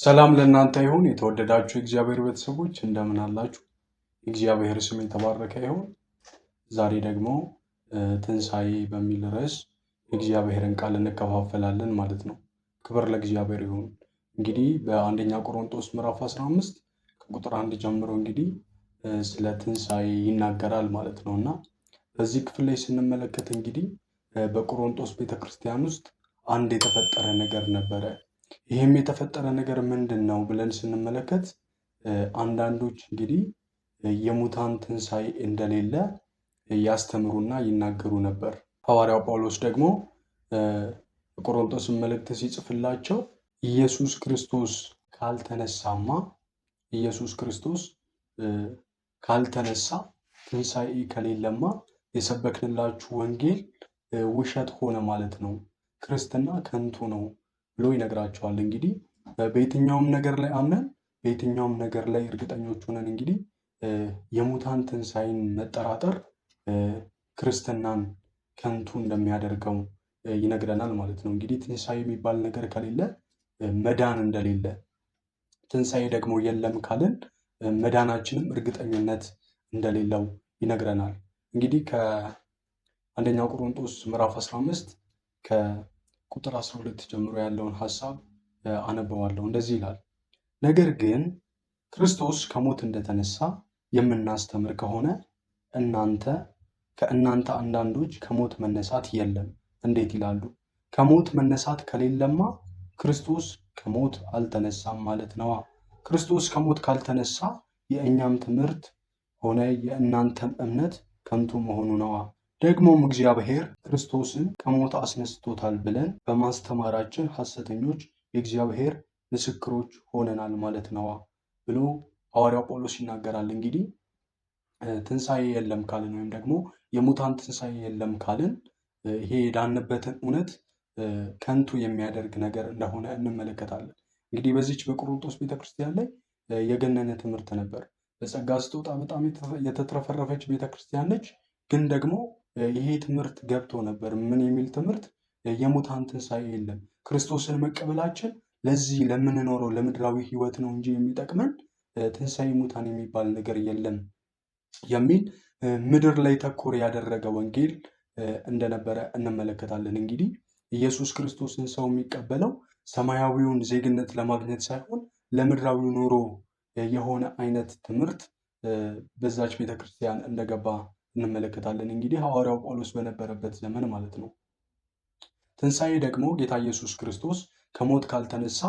ሰላም ለእናንተ ይሁን። የተወደዳችሁ የእግዚአብሔር ቤተሰቦች እንደምን አላችሁ? የእግዚአብሔር ስም የተባረከ ይሁን። ዛሬ ደግሞ ትንሣኤ በሚል ርዕስ የእግዚአብሔርን ቃል እንከፋፈላለን ማለት ነው። ክብር ለእግዚአብሔር ይሁን። እንግዲህ በአንደኛ ቆሮንቶስ ምዕራፍ 15 ከቁጥር 1 ጀምሮ እንግዲህ ስለ ትንሣኤ ይናገራል ማለት ነው እና በዚህ ክፍል ላይ ስንመለከት እንግዲህ በቆሮንቶስ ቤተክርስቲያን ውስጥ አንድ የተፈጠረ ነገር ነበረ። ይህም የተፈጠረ ነገር ምንድን ነው ብለን ስንመለከት አንዳንዶች እንግዲህ የሙታን ትንሣኤ እንደሌለ ያስተምሩና ይናገሩ ነበር። ሐዋርያው ጳውሎስ ደግሞ ቆሮንቶስን መልእክት ሲጽፍላቸው ኢየሱስ ክርስቶስ ካልተነሳ ትንሣኤ ከሌለማ የሰበክንላችሁ ወንጌል ውሸት ሆነ ማለት ነው፣ ክርስትና ከንቱ ነው ብሎ ይነግራቸዋል። እንግዲህ በየትኛውም ነገር ላይ አምነን በየትኛውም ነገር ላይ እርግጠኞች ሆነን እንግዲህ የሙታን ትንሣኤን መጠራጠር ክርስትናን ከንቱ እንደሚያደርገው ይነግረናል ማለት ነው። እንግዲህ ትንሣኤ የሚባል ነገር ከሌለ መዳን እንደሌለ፣ ትንሣኤ ደግሞ የለም ካልን መዳናችንም እርግጠኝነት እንደሌለው ይነግረናል። እንግዲህ ከአንደኛ ቆሮንቶስ ምዕራፍ 15 ከቁጥር 12 ጀምሮ ያለውን ሐሳብ አነበዋለሁ። እንደዚህ ይላል። ነገር ግን ክርስቶስ ከሞት እንደተነሳ የምናስተምር ከሆነ ከእናንተ አንዳንዶች ከሞት መነሳት የለም እንዴት ይላሉ? ከሞት መነሳት ከሌለማ ክርስቶስ ከሞት አልተነሳም ማለት ነዋ። ክርስቶስ ከሞት ካልተነሳ የእኛም ትምህርት ሆነ የእናንተም እምነት ከንቱ መሆኑ ነዋ። ደግሞም እግዚአብሔር ክርስቶስን ከሞት አስነስቶታል ብለን በማስተማራችን ሐሰተኞች የእግዚአብሔር ምስክሮች ሆነናል ማለት ነዋ ብሎ ሐዋርያው ጳውሎስ ይናገራል። እንግዲህ ትንሣኤ የለም ካልን ወይም ደግሞ የሙታን ትንሣኤ የለም ካልን ይሄ የዳንበትን እውነት ከንቱ የሚያደርግ ነገር እንደሆነ እንመለከታለን። እንግዲህ በዚች በቆሮንቶስ ቤተክርስቲያን ላይ የገነነ ትምህርት ነበር። በጸጋ ስጦታ በጣም የተትረፈረፈች ቤተክርስቲያን ነች። ግን ደግሞ ይሄ ትምህርት ገብቶ ነበር። ምን የሚል ትምህርት? የሙታን ትንሣኤ የለም፣ ክርስቶስን መቀበላችን ለዚህ ለምንኖረው ለምድራዊ ሕይወት ነው እንጂ የሚጠቅመን ትንሣኤ ሙታን የሚባል ነገር የለም የሚል ምድር ላይ ተኮር ያደረገ ወንጌል እንደነበረ እንመለከታለን። እንግዲህ ኢየሱስ ክርስቶስን ሰው የሚቀበለው ሰማያዊውን ዜግነት ለማግኘት ሳይሆን ለምድራዊው ኑሮ የሆነ አይነት ትምህርት በዛች ቤተክርስቲያን እንደገባ እንመለከታለን። እንግዲህ ሐዋርያው ጳውሎስ በነበረበት ዘመን ማለት ነው። ትንሣኤ ደግሞ ጌታ ኢየሱስ ክርስቶስ ከሞት ካልተነሳ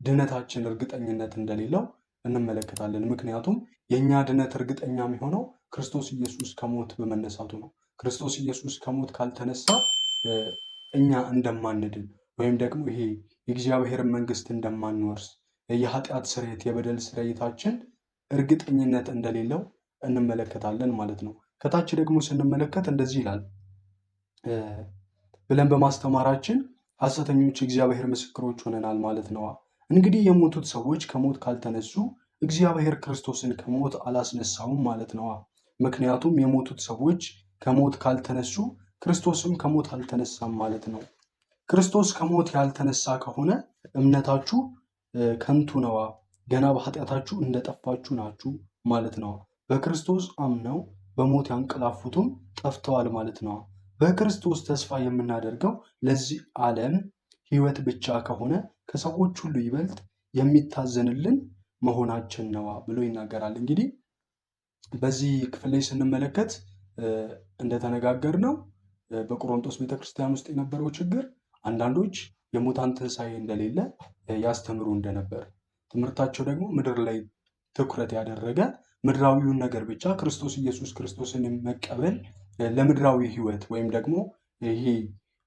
ድነታችን እርግጠኝነት እንደሌለው እንመለከታለን። ምክንያቱም የእኛ ድነት እርግጠኛ የሚሆነው ክርስቶስ ኢየሱስ ከሞት በመነሳቱ ነው። ክርስቶስ ኢየሱስ ከሞት ካልተነሳ እኛ እንደማንድን ወይም ደግሞ ይሄ የእግዚአብሔርን መንግስት እንደማንወርስ የኃጢአት ስርየት የበደል ስርየታችን እርግጠኝነት እንደሌለው እንመለከታለን ማለት ነው። ከታች ደግሞ ስንመለከት እንደዚህ ይላል፣ ብለን በማስተማራችን ሐሰተኞች እግዚአብሔር ምስክሮች ሆነናል ማለት ነዋ። እንግዲህ የሞቱት ሰዎች ከሞት ካልተነሱ እግዚአብሔር ክርስቶስን ከሞት አላስነሳውም ማለት ነዋ። ምክንያቱም የሞቱት ሰዎች ከሞት ካልተነሱ ክርስቶስም ከሞት አልተነሳም ማለት ነው። ክርስቶስ ከሞት ያልተነሳ ከሆነ እምነታችሁ ከንቱ ነዋ፣ ገና በኃጢአታችሁ እንደጠፋችሁ ናችሁ ማለት ነዋ። በክርስቶስ አምነው በሞት ያንቀላፉትም ጠፍተዋል ማለት ነዋ። በክርስቶስ ተስፋ የምናደርገው ለዚህ ዓለም ሕይወት ብቻ ከሆነ ከሰዎች ሁሉ ይበልጥ የሚታዘንልን መሆናችን ነዋ ብሎ ይናገራል። እንግዲህ በዚህ ክፍል ላይ ስንመለከት እንደተነጋገርነው በቆሮንቶስ ቤተክርስቲያን ውስጥ የነበረው ችግር አንዳንዶች የሙታን ትንሣኤ እንደሌለ ያስተምሩ እንደነበር፣ ትምህርታቸው ደግሞ ምድር ላይ ትኩረት ያደረገ ምድራዊውን ነገር ብቻ ክርስቶስ ኢየሱስ ክርስቶስን መቀበል ለምድራዊ ሕይወት ወይም ደግሞ ይሄ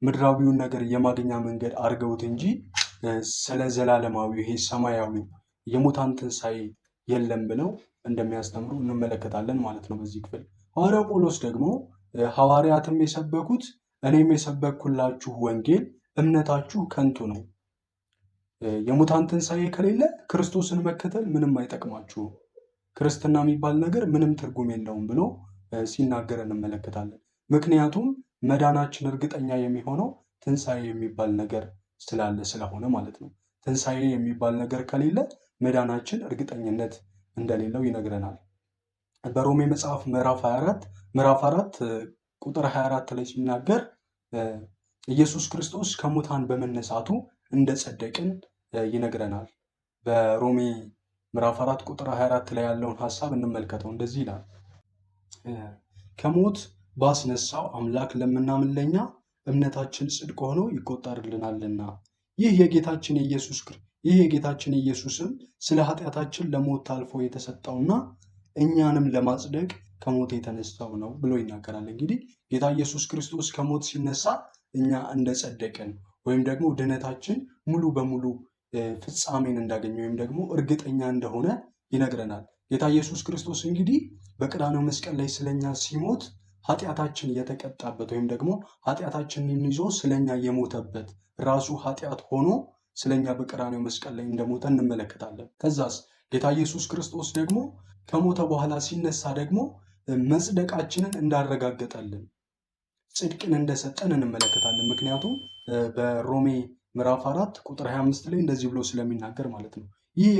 ምድራዊውን ነገር የማግኛ መንገድ አድርገውት እንጂ ስለ ዘላለማዊ ይሄ ሰማያዊ የሙታን ትንሣኤ የለም ብለው እንደሚያስተምሩ እንመለከታለን ማለት ነው። በዚህ ክፍል ሐዋርያው ጳውሎስ ደግሞ ሐዋርያትም የሰበኩት እኔም የሰበኩላችሁ ወንጌል እምነታችሁ ከንቱ ነው፣ የሙታን ትንሣኤ ከሌለ ክርስቶስን መከተል ምንም አይጠቅማችሁም፣ ክርስትና የሚባል ነገር ምንም ትርጉም የለውም ብሎ ሲናገር እንመለከታለን። ምክንያቱም መዳናችን እርግጠኛ የሚሆነው ትንሣኤ የሚባል ነገር ስለሆነ ማለት ነው። ትንሣኤ የሚባል ነገር ከሌለ መዳናችን እርግጠኝነት እንደሌለው ይነግረናል። በሮሜ መጽሐፍ ምዕራፍ 4 ቁጥር 24 ላይ ሲናገር ኢየሱስ ክርስቶስ ከሙታን በመነሳቱ እንደጸደቅን ይነግረናል። በሮሜ ምዕራፍ 4 ቁጥር 24 ላይ ያለውን ሐሳብ እንመልከተው። እንደዚህ ይላል፣ ከሞት ባስነሳው አምላክ ለምናምን ለኛ እምነታችን ጽድቅ ሆኖ ይቆጠርልናልና ይህ የጌታችን ኢየሱስም ስለ ኃጢአታችን ለሞት ታልፎ የተሰጠውና እኛንም ለማጽደቅ ከሞት የተነሳው ነው ብሎ ይናገራል። እንግዲህ ጌታ ኢየሱስ ክርስቶስ ከሞት ሲነሳ እኛ እንደጸደቅን ወይም ደግሞ ድነታችን ሙሉ በሙሉ ፍጻሜን እንዳገኘ ወይም ደግሞ እርግጠኛ እንደሆነ ይነግረናል። ጌታ ኢየሱስ ክርስቶስ እንግዲህ በቀራንዮ መስቀል ላይ ስለኛ ሲሞት ኃጢአታችን የተቀጣበት ወይም ደግሞ ኃጢአታችንን ይዞ ስለኛ የሞተበት ራሱ ኃጢአት ሆኖ ስለኛ በቀራንዮ መስቀል ላይ እንደሞተ እንመለከታለን። ከዛስ ጌታ ኢየሱስ ክርስቶስ ደግሞ ከሞተ በኋላ ሲነሳ ደግሞ መጽደቃችንን እንዳረጋገጠልን ጽድቅን እንደሰጠን እንመለከታለን። ምክንያቱም በሮሜ ምዕራፍ 4 ቁጥር 25 ላይ እንደዚህ ብሎ ስለሚናገር ማለት ነው። ይህ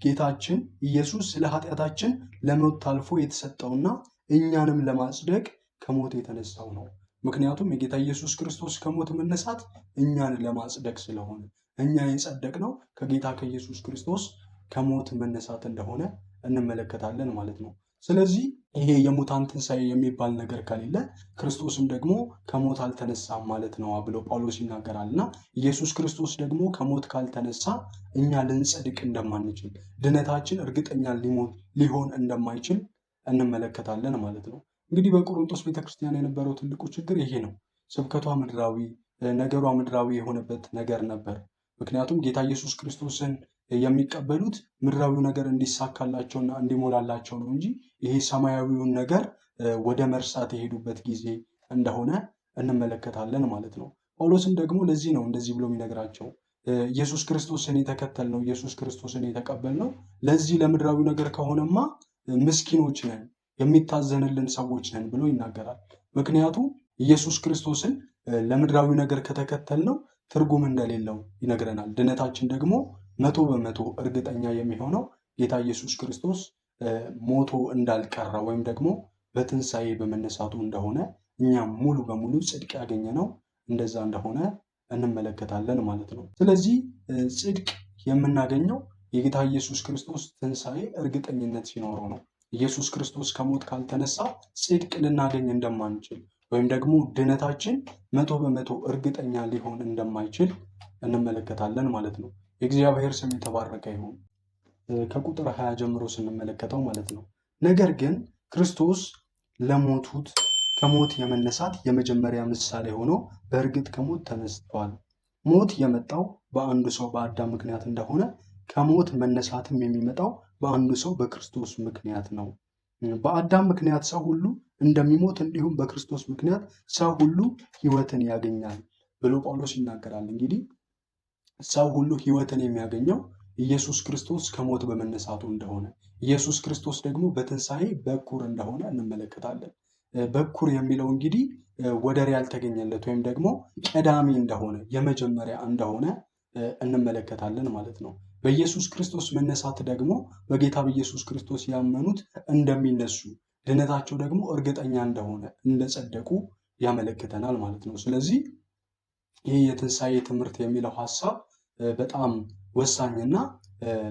ጌታችን ኢየሱስ ስለ ኃጢአታችን ለሞት ታልፎ የተሰጠውና እኛንም ለማጽደቅ ከሞት የተነሳው ነው። ምክንያቱም የጌታ ኢየሱስ ክርስቶስ ከሞት መነሳት እኛን ለማጽደቅ ስለሆነ እኛ የጸደቅነው ከጌታ ከኢየሱስ ክርስቶስ ከሞት መነሳት እንደሆነ እንመለከታለን ማለት ነው። ስለዚህ ይሄ የሙታን ትንሣኤ የሚባል ነገር ከሌለ ክርስቶስም ደግሞ ከሞት አልተነሳም ማለት ነው ብሎ ጳውሎስ ይናገራል። እና ኢየሱስ ክርስቶስ ደግሞ ከሞት ካልተነሳ እኛ ልንጸድቅ እንደማንችል፣ ድነታችን እርግጠኛ ሊሆን እንደማይችል እንመለከታለን ማለት ነው። እንግዲህ በቆሮንቶስ ቤተክርስቲያን የነበረው ትልቁ ችግር ይሄ ነው። ስብከቷ ምድራዊ፣ ነገሯ ምድራዊ የሆነበት ነገር ነበር። ምክንያቱም ጌታ ኢየሱስ ክርስቶስን የሚቀበሉት ምድራዊው ነገር እንዲሳካላቸውና እንዲሞላላቸው ነው እንጂ ይሄ ሰማያዊውን ነገር ወደ መርሳት የሄዱበት ጊዜ እንደሆነ እንመለከታለን ማለት ነው። ጳውሎስም ደግሞ ለዚህ ነው እንደዚህ ብሎ የሚነግራቸው ኢየሱስ ክርስቶስን የተከተልነው ኢየሱስ ክርስቶስን የተቀበልነው ለዚህ ለምድራዊ ነገር ከሆነማ ምስኪኖች ነን፣ የሚታዘንልን ሰዎች ነን ብሎ ይናገራል። ምክንያቱም ኢየሱስ ክርስቶስን ለምድራዊ ነገር ከተከተልነው ትርጉም እንደሌለው ይነግረናል። ድነታችን ደግሞ 100% እርግጠኛ የሚሆነው ጌታ ኢየሱስ ክርስቶስ ሞቶ እንዳልቀረ ወይም ደግሞ በትንሣኤ በመነሳቱ እንደሆነ እኛም ሙሉ በሙሉ ጽድቅ ያገኘነው እንደዛ እንደሆነ እንመለከታለን ማለት ነው። ስለዚህ ጽድቅ የምናገኘው የጌታ ኢየሱስ ክርስቶስ ትንሣኤ እርግጠኝነት ሲኖረው ነው። ኢየሱስ ክርስቶስ ከሞት ካልተነሳ ጽድቅ ልናገኝ እንደማንችል ወይም ደግሞ ድነታችን 100% እርግጠኛ ሊሆን እንደማይችል እንመለከታለን ማለት ነው። የእግዚአብሔር ስም የተባረከ ይሁን። ከቁጥር 20 ጀምሮ ስንመለከተው ማለት ነው። ነገር ግን ክርስቶስ ለሞቱት ከሞት የመነሳት የመጀመሪያ ምሳሌ ሆኖ በእርግጥ ከሞት ተነስቷል። ሞት የመጣው በአንዱ ሰው በአዳም ምክንያት እንደሆነ ከሞት መነሳትም የሚመጣው በአንዱ ሰው በክርስቶስ ምክንያት ነው። በአዳም ምክንያት ሰው ሁሉ እንደሚሞት እንዲሁም በክርስቶስ ምክንያት ሰው ሁሉ ሕይወትን ያገኛል ብሎ ጳውሎስ ይናገራል። እንግዲህ ሰው ሁሉ ሕይወትን የሚያገኘው ኢየሱስ ክርስቶስ ከሞት በመነሳቱ እንደሆነ፣ ኢየሱስ ክርስቶስ ደግሞ በትንሣኤ በኩር እንደሆነ እንመለከታለን። በኩር የሚለው እንግዲህ ወደር ያልተገኘለት ወይም ደግሞ ቀዳሚ እንደሆነ የመጀመሪያ እንደሆነ እንመለከታለን ማለት ነው። በኢየሱስ ክርስቶስ መነሳት ደግሞ በጌታ በኢየሱስ ክርስቶስ ያመኑት እንደሚነሱ፣ ድነታቸው ደግሞ እርግጠኛ እንደሆነ እንደጸደቁ ያመለክተናል ማለት ነው። ስለዚህ ይህ የትንሣኤ ትምህርት የሚለው ሐሳብ በጣም ወሳኝና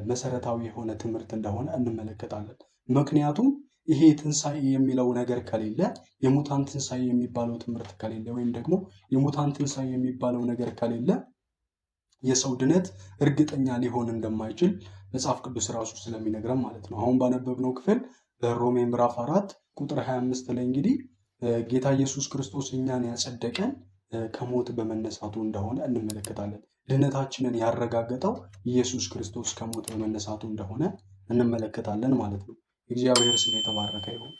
መሰረታዊ የሆነ ትምህርት እንደሆነ እንመለከታለን። ምክንያቱም ይሄ ትንሣኤ የሚለው ነገር ከሌለ፣ የሙታን ትንሣኤ የሚባለው ትምህርት ከሌለ ወይም ደግሞ የሙታን ትንሣኤ የሚባለው ነገር ከሌለ የሰው ድነት እርግጠኛ ሊሆን እንደማይችል መጽሐፍ ቅዱስ ራሱ ስለሚነግረን ማለት ነው። አሁን ባነበብነው ክፍል በሮሜ ምዕራፍ 4 ቁጥር 25 ላይ እንግዲህ ጌታ ኢየሱስ ክርስቶስ እኛን ያጸደቀን ከሞት በመነሳቱ እንደሆነ እንመለከታለን። ድነታችንን ያረጋገጠው ኢየሱስ ክርስቶስ ከሞት በመነሳቱ እንደሆነ እንመለከታለን ማለት ነው። የእግዚአብሔር ስም የተባረከ ይሁን።